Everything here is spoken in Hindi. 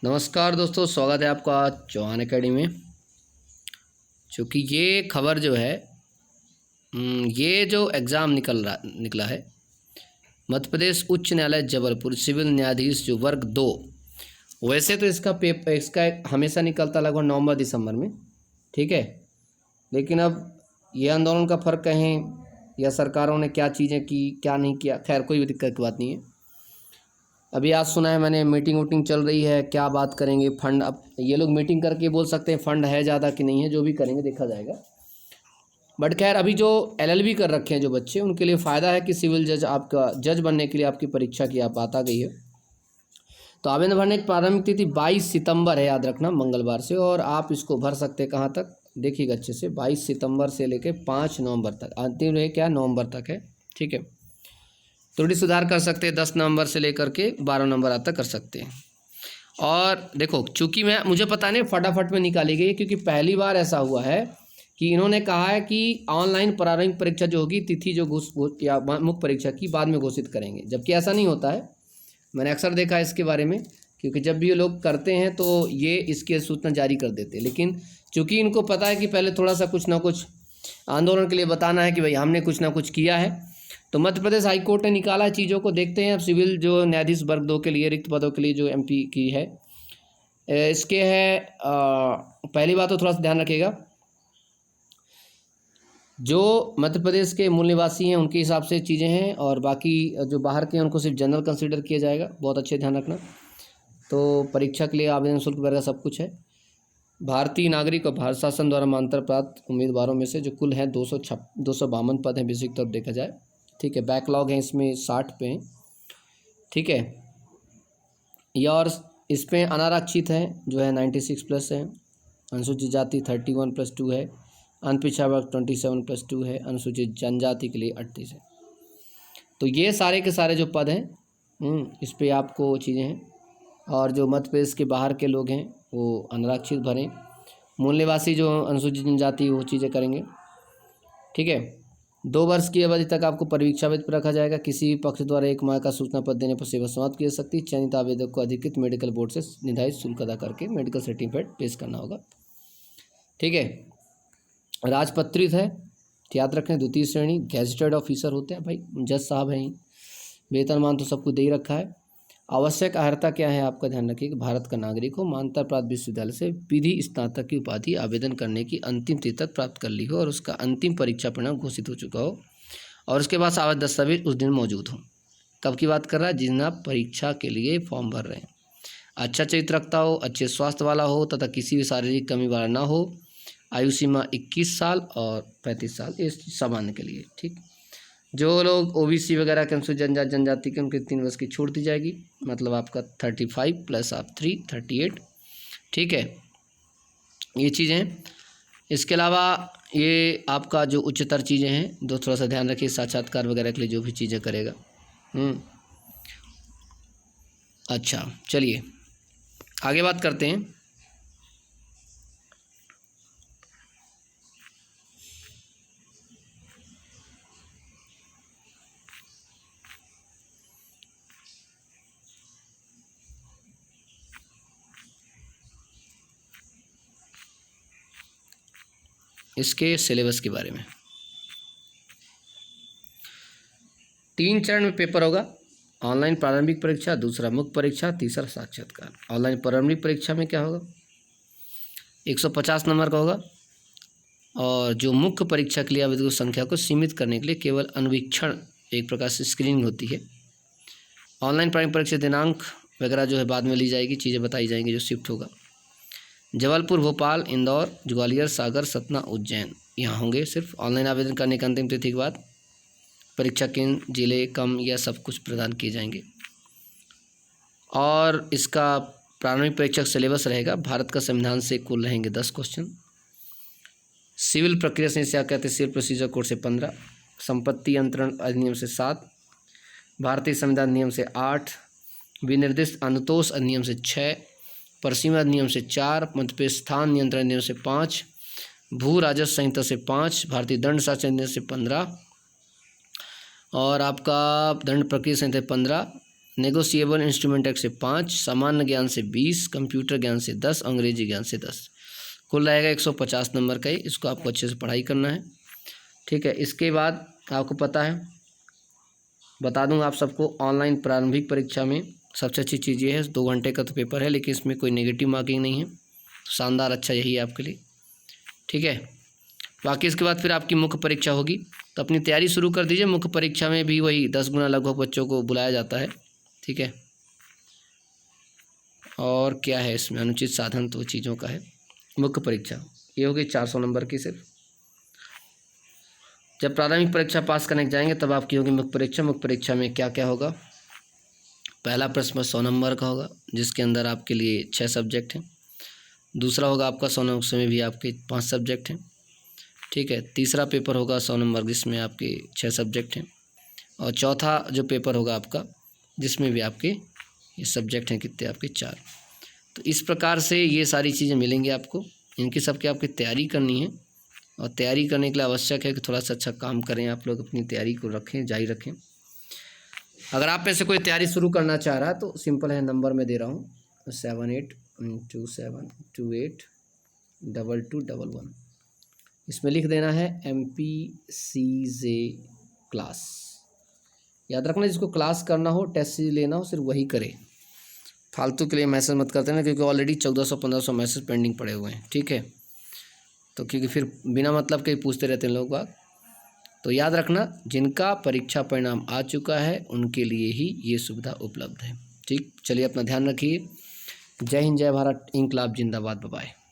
नमस्कार दोस्तों, स्वागत है आपका चौहान एकेडमी में। चूँकि ये खबर जो है ये जो एग्ज़ाम निकला है मध्य प्रदेश उच्च न्यायालय जबलपुर सिविल न्यायाधीश जो वर्ग 2। वैसे तो इसका हमेशा निकलता लगभग नवंबर दिसंबर में, ठीक है। लेकिन अब ये आंदोलन का फ़र्क कहें या सरकारों ने क्या चीज़ें की क्या नहीं किया, खैर कोई भी दिक्कत की बात नहीं है। अभी आज सुना है मैंने मीटिंग वूटिंग चल रही है, क्या बात करेंगे फंड। अब ये लोग मीटिंग करके बोल सकते हैं फंड है ज़्यादा कि नहीं है, जो भी करेंगे देखा जाएगा। बट खैर अभी जो LLB कर रखे हैं जो बच्चे, उनके लिए फ़ायदा है कि सिविल जज आपका जज बनने के लिए आपकी परीक्षा की आप बात आ गई है। तो आवेदन भरने की प्रारंभिक तिथि 22 सितंबर है, याद रखना, मंगलवार से। और आप इसको भर सकते हैं कहाँ तक देखिएगा अच्छे से, 22 सितंबर से लेकर 5 नवंबर तक। अंतिम है क्या, नवंबर तक है, ठीक है। त्रुटि सुधार कर सकते हैं 10 नवंबर से लेकर के 12 नवंबर तक कर सकते हैं। और देखो, चूँकि मुझे पता नहीं फटाफट में निकाली गई है, क्योंकि पहली बार ऐसा हुआ है कि इन्होंने कहा है कि ऑनलाइन प्रारंभिक परीक्षा जो होगी तिथि जो या मुख्य परीक्षा की बाद में घोषित करेंगे, जबकि ऐसा नहीं होता है। मैंने अक्सर देखा है इसके बारे में, क्योंकि जब भी ये लोग करते हैं तो ये इसकी सूचना जारी कर देते हैं। लेकिन चूँकि इनको पता है कि पहले थोड़ा सा कुछ ना कुछ आंदोलन के लिए बताना है कि भाई हमने कुछ ना कुछ किया है, तो मध्य प्रदेश हाईकोर्ट ने निकाला चीज़ों को। देखते हैं अब सिविल जो न्यायाधीश वर्ग 2 के लिए रिक्त पदों के लिए जो MP की है, इसके है पहली बात तो थोड़ा सा ध्यान रखिएगा, जो मध्य प्रदेश के मूल निवासी हैं उनके हिसाब से चीज़ें हैं, और बाकी जो बाहर के हैं उनको सिर्फ जनरल कंसिडर किया जाएगा। बहुत अच्छे ध्यान रखना। तो परीक्षा के लिए आवेदन शुल्क वगैरह सब कुछ है। भारतीय नागरिक और भारत शासन द्वारा मान्यता प्राप्त उम्मीदवारों में से जो कुल हैं 252 पद हैं बेसिक तौर देखा जाए, ठीक है। बैकलॉग हैं इसमें 60 पे हैं, ठीक है। या और इस पे अनारक्षित हैं जो है 96+ हैं, अनुसूचित जाति 31+2 है, अनपिछड़ा वर्ग 27+2 है, अनुसूचित जनजाति के लिए 38 है। तो ये सारे के सारे जो पद हैं इस पे आपको चीज़ें हैं। और जो मध्य प्रदेश के बाहर के लोग हैं वो अनारक्षित भरें, मूल निवासी जो अनुसूचित जनजाति वो चीज़ें करेंगे, ठीक है। 2 वर्ष की अवधि तक आपको परीक्षाविद पर रखा जाएगा। किसी भी पक्ष द्वारा 1 माह का सूचना पत्र देने पर सेवा समाप्त की जा सकती है। चयनित आवेदक को अधिकृत मेडिकल बोर्ड से निर्धारित शुल्क अदा करके मेडिकल सर्टिफिकेट पेश करना होगा, ठीक है। राजपत्रित है, याद रखें, 2य श्रेणी गैजेटेड ऑफिसर होते हैं भाई, जज साहब हैं। वेतनमान तो सबको दे ही रखा है। आवश्यक अर्हता क्या है आपका ध्यान रखिए कि भारत का नागरिक हो, मान्यता प्राप्त विश्वविद्यालय से विधि स्नातक की उपाधि आवेदन करने की अंतिम तिथि तक प्राप्त कर ली हो, और उसका अंतिम परीक्षा परिणाम घोषित हो चुका हो, और उसके बाद आवश्यक दस्तावेज उस दिन मौजूद हो। कब की बात कर रहा है, जिन आप परीक्षा के लिए फॉर्म भर रहे हैं। अच्छा चरित्र रखता हो, अच्छे स्वास्थ्य वाला हो तथा किसी भी शारीरिक कमी वाला ना हो। आयु सीमा 21 साल और 35 साल, ये सामान्य के लिए, ठीक। जो लोग OBC वगैरह के अनुसूचित जनजाति के, उनके 3 वर्ष की छूट दी जाएगी, मतलब आपका 35 प्लस आप 3 38, ठीक है। ये चीज़ें। इसके अलावा ये आपका जो उच्चतर चीज़ें हैं जो थोड़ा सा ध्यान रखिए, साक्षात्कार वगैरह के लिए जो भी चीज़ें करेगा। अच्छा चलिए आगे बात करते हैं। इसके सिलेबस के बारे में 3 चरण में पेपर होगा। ऑनलाइन प्रारंभिक परीक्षा, दूसरा मुख्य परीक्षा, तीसरा साक्षात्कार। ऑनलाइन प्रारंभिक परीक्षा में क्या होगा, 150 नंबर का होगा, और जो मुख्य परीक्षा के लिए आवेदकों की संख्या को सीमित करने के लिए केवल अनुवीक्षण एक प्रकार से स्क्रीनिंग होती है। ऑनलाइन प्रारंभिक परीक्षा दिनांक वगैरह जो है बाद में ली जाएगी, चीज़ें बताई जाएंगी जो शिफ्ट होगा। जबलपुर, भोपाल, इंदौर, ग्वालियर, सागर, सतना, उज्जैन यहाँ होंगे सिर्फ। ऑनलाइन आवेदन करने की अंतिम तिथि के बाद परीक्षा केंद्र, जिले, कम या सब कुछ प्रदान किए जाएंगे। और इसका प्रारंभिक परीक्षा सिलेबस रहेगा, भारत का संविधान से कुल रहेंगे 10 क्वेश्चन, सिविल प्रक्रिया से क्या कहते हैं, सिविल प्रोसीजर कोड से 15, संपत्ति अंतरण अधिनियम से 7, भारतीय संविधान नियम से 8, विनिर्दिष्ट अनुतोष अधिनियम से 6, परसीमा अधिनियम से 4, मध्य प्रदेश स्थान नियंत्रण अधिनियम से 5, भू राजस्व संहिता से 5, भारतीय दंड शासन अधिनियम से 15, और आपका दंड प्रक्रिया संहिता 15, नेगोशिएबल इंस्ट्रूमेंट एक्ट से 5, सामान्य ज्ञान से 20, कंप्यूटर ज्ञान से 10, अंग्रेजी ज्ञान से 10, कुल रहेगा 150 नंबर का ही। इसको आपको अच्छे से पढ़ाई करना है, ठीक है। इसके बाद आपको पता है, बता दूंगा आप सबको, ऑनलाइन प्रारंभिक परीक्षा में सबसे अच्छी चीज़ ये है, 2 घंटे का तो पेपर है, लेकिन इसमें कोई नेगेटिव मार्किंग नहीं है। शानदार, अच्छा यही है आपके लिए, ठीक है। बाकी इसके बाद फिर आपकी मुख्य परीक्षा होगी, तो अपनी तैयारी शुरू कर दीजिए। मुख्य परीक्षा में भी वही 10 गुना लगभग बच्चों को बुलाया जाता है, ठीक है। और क्या है इसमें, अनुचित साधन तो चीज़ों का है। मुख्य परीक्षा ये होगी 400 नंबर की सिर्फ। जब प्राथमिक परीक्षा पास करने जाएंगे तब आपकी होगी मुख्य परीक्षा। मुख्य परीक्षा में क्या क्या होगा, पहला प्रश्न 100 नंबर का होगा, जिसके अंदर आपके लिए 6 सब्जेक्ट हैं। दूसरा होगा आपका 100 नंबर, उसमें भी आपके 5 सब्जेक्ट हैं, ठीक है। तीसरा पेपर होगा 100 नंबर, जिसमें आपके 6 सब्जेक्ट हैं। और चौथा जो पेपर होगा आपका, जिसमें भी आपके ये सब्जेक्ट हैं कितने, आपके 4। तो इस प्रकार से ये सारी चीज़ें मिलेंगी आपको, इनकी सबकी आपकी तैयारी करनी है। और तैयारी करने के लिए आवश्यक है कि थोड़ा सा अच्छा काम करें आप लोग, अपनी तैयारी को रखें, जारी रखें। अगर आप में से कोई तैयारी शुरू करना चाह रहा है तो सिंपल है, नंबर मैं दे रहा हूँ 7827282211। इसमें लिख देना है MPCJ क्लास। याद रखना, जिसको क्लास करना हो, टेस्ट लेना हो, सिर्फ वही करे। फालतू के लिए मैसेज मत करते ना, क्योंकि ऑलरेडी 1400-1500 मैसेज पेंडिंग पड़े हुए हैं, ठीक है। तो क्योंकि फिर बिना मतलब के पूछते रहते हैं लोग बाग। तो याद रखना, जिनका परीक्षा परिणाम आ चुका है उनके लिए ही ये सुविधा उपलब्ध है, ठीक। चलिए अपना ध्यान रखिए। जय हिंद, जय भारत, इंकलाब जिंदाबाद, बाय।